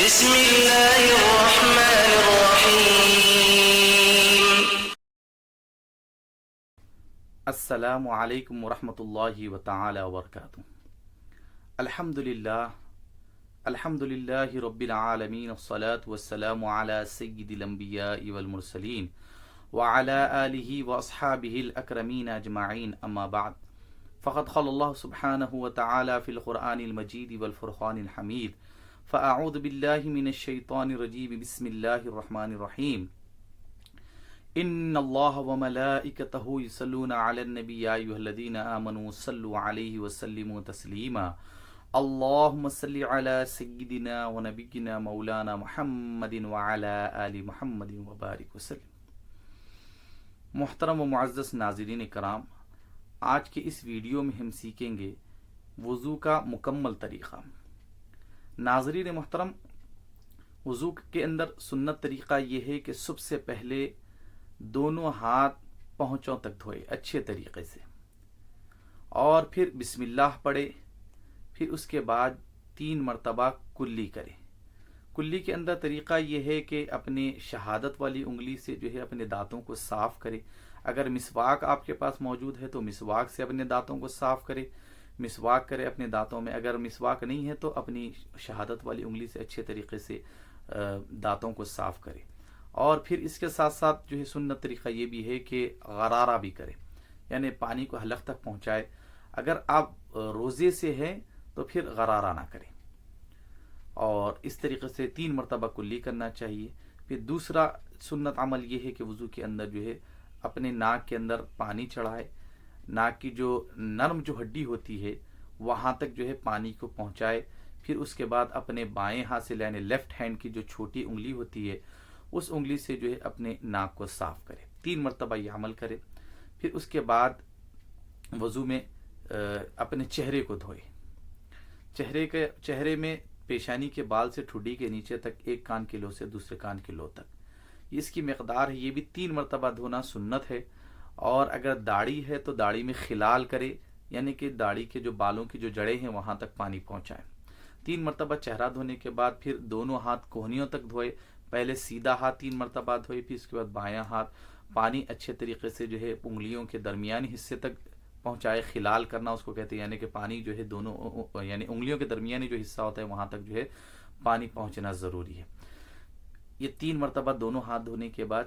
بسم اللہ الرحمن الرحیم۔ السلام علیکم ورحمۃ اللہ وتعالی وبرکاتہ۔ الحمد للہ رب العالمین، والصلاة والسلام علی سید الانبیاء والمرسلین وعلی آلہ واصحابہ الاکرمین اجمعین، اما بعد، فقد قال اللہ سبحانہ وتعالی فی القرآن المجید والفرقان الحمید، فاعوذ باللہ من الشیطان الرجیم، بسم اللہ الرحمن الرحیم۔ ان اللہ وملائکتہ یصلون علی النبی یا ایھا الذین آمنوا صلوا علیہ وسلموا تسلیما، اللہم صل علی سیدنا ونبینا مولانا محمد وعلی آل محمد وبارک وسلم۔ محترم و معزز ناظرین کرام، آج کے اس ویڈیو میں ہم سیکھیں گے وضو کا مکمل طریقہ۔ ناظرین محترم، وضو کے اندر سنت طریقہ یہ ہے کہ سب سے پہلے دونوں ہاتھ پہنچوں تک دھوئے اچھے طریقے سے، اور پھر بسم اللہ پڑھے، پھر اس کے بعد 3 مرتبہ کلی کرے۔ کلی کے اندر طریقہ یہ ہے کہ اپنے شہادت والی انگلی سے جو ہے اپنے دانتوں کو صاف کرے۔ اگر مسواک آپ کے پاس موجود ہے تو مسواک سے اپنے دانتوں کو صاف کرے، مسواک کرے اپنے دانتوں میں۔ اگر مسواک نہیں ہے تو اپنی شہادت والی انگلی سے اچھے طریقے سے دانتوں کو صاف کرے۔ اور پھر اس کے ساتھ ساتھ جو ہے سنت طریقہ یہ بھی ہے کہ غرارہ بھی کرے، یعنی پانی کو حلق تک پہنچائے۔ اگر آپ روزے سے ہیں تو پھر غرارہ نہ کریں، اور اس طریقے سے 3 مرتبہ کلی کرنا چاہیے۔ پھر دوسرا سنت عمل یہ ہے کہ وضو کے اندر جو ہے اپنے ناک کے اندر پانی چڑھائے، ناک کی جو نرم جو ہڈی ہوتی ہے وہاں تک جو ہے پانی کو پہنچائے۔ پھر اس کے بعد اپنے بائیں ہاتھ سے، یعنی لیفٹ ہینڈ کی جو چھوٹی انگلی ہوتی ہے اس انگلی سے جو ہے اپنے ناک کو صاف کرے۔ 3 مرتبہ یہ عمل کرے۔ پھر اس کے بعد وضو میں اپنے چہرے کو دھوئے۔ چہرے میں پیشانی کے بال سے ٹھڈی کے نیچے تک، ایک کان کے لو سے دوسرے کان کے لو تک، اس کی مقدار ہے۔ یہ بھی 3 مرتبہ دھونا سنت ہے۔ اور اگر داڑھی ہے تو داڑھی میں خلال کرے، یعنی کہ داڑھی کے جو بالوں کی جو جڑیں ہیں وہاں تک پانی پہنچائے۔ 3 مرتبہ چہرہ دھونے کے بعد پھر دونوں ہاتھ کوہنیوں تک دھوئے۔ پہلے سیدھا ہاتھ 3 مرتبہ دھوئے، پھر اس کے بعد بایاں ہاتھ پانی اچھے طریقے سے جو ہے انگلیوں کے درمیانی حصے تک پہنچائے۔ خلال کرنا اس کو کہتے ہیں، یعنی کہ پانی جو ہے دونوں، یعنی انگلیوں کے درمیانی جو حصہ ہوتا ہے وہاں تک جو ہے پانی پہنچنا ضروری ہے۔ یہ 3 مرتبہ دونوں ہاتھ دھونے کے بعد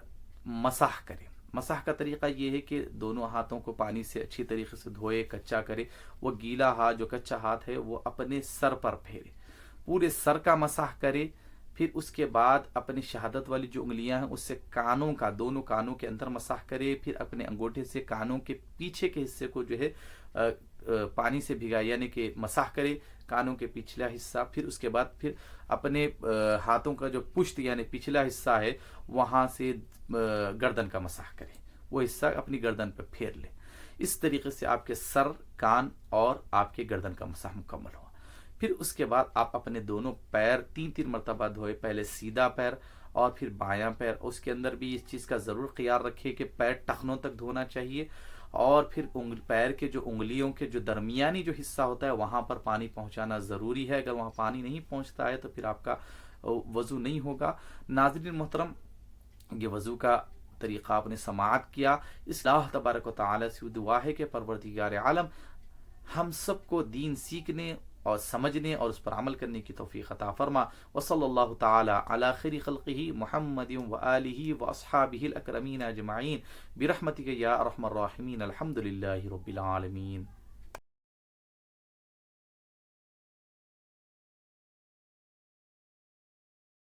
مسح کرے۔ مسح کا طریقہ یہ ہے کہ دونوں ہاتھوں کو پانی سے اچھی طریقے سے دھوئے، کچا کرے۔ وہ گیلا ہاتھ، جو کچا ہاتھ ہے، وہ اپنے سر پر پھیرے، پورے سر کا مسح کرے۔ پھر اس کے بعد اپنی شہادت والی جو انگلیاں ہیں اس سے کانوں کا، دونوں کانوں کے اندر مسح کرے۔ پھر اپنے انگوٹھے سے کانوں کے پیچھے کے حصے کو جو ہے پانی سے بھگائے، یعنی کہ مسح کرے کانوں کے پچھلا حصہ۔ پھر اس کے بعد پھر اپنے ہاتھوں کا جو پشت یعنی پچھلا حصہ ہے وہاں سے گردن کا مسح کرے، وہ حصہ اپنی گردن پہ پھیر لے۔ اس طریقے سے آپ کے سر، کان اور آپ کے گردن کا مسح مکمل ہوا۔ پھر اس کے بعد آپ اپنے دونوں پیر 3 مرتبہ دھوئے، پہلے سیدھا پیر اور پھر بایاں پیر۔ اس کے اندر بھی اس چیز کا ضرور خیال رکھے کہ پیر ٹخنوں تک دھونا چاہیے، اور پھر پیر کے جو انگلیوں کے جو درمیانی جو حصہ ہوتا ہے وہاں پر پانی پہنچانا ضروری ہے۔ اگر وہاں پانی نہیں پہنچتا ہے تو پھر آپ کا وضو نہیں ہوگا۔ ناظرین محترم، یہ وضو کا طریقہ آپ نے سماعت کیا۔ اس اللہ تبارک و تعالی سے دعا ہے کہ پروردگار عالم ہم سب کو دین سیکھنے اور سمجھنے اور اس پر عمل کرنے کی توفیق عطا فرما۔ وصلی اللہ تعالی علی خیر خلقہ محمد وآلہ واصحابہ الاکرمین اجمعین برحمتک یا ارحم الراحمین، الحمد للہ رب العالمین۔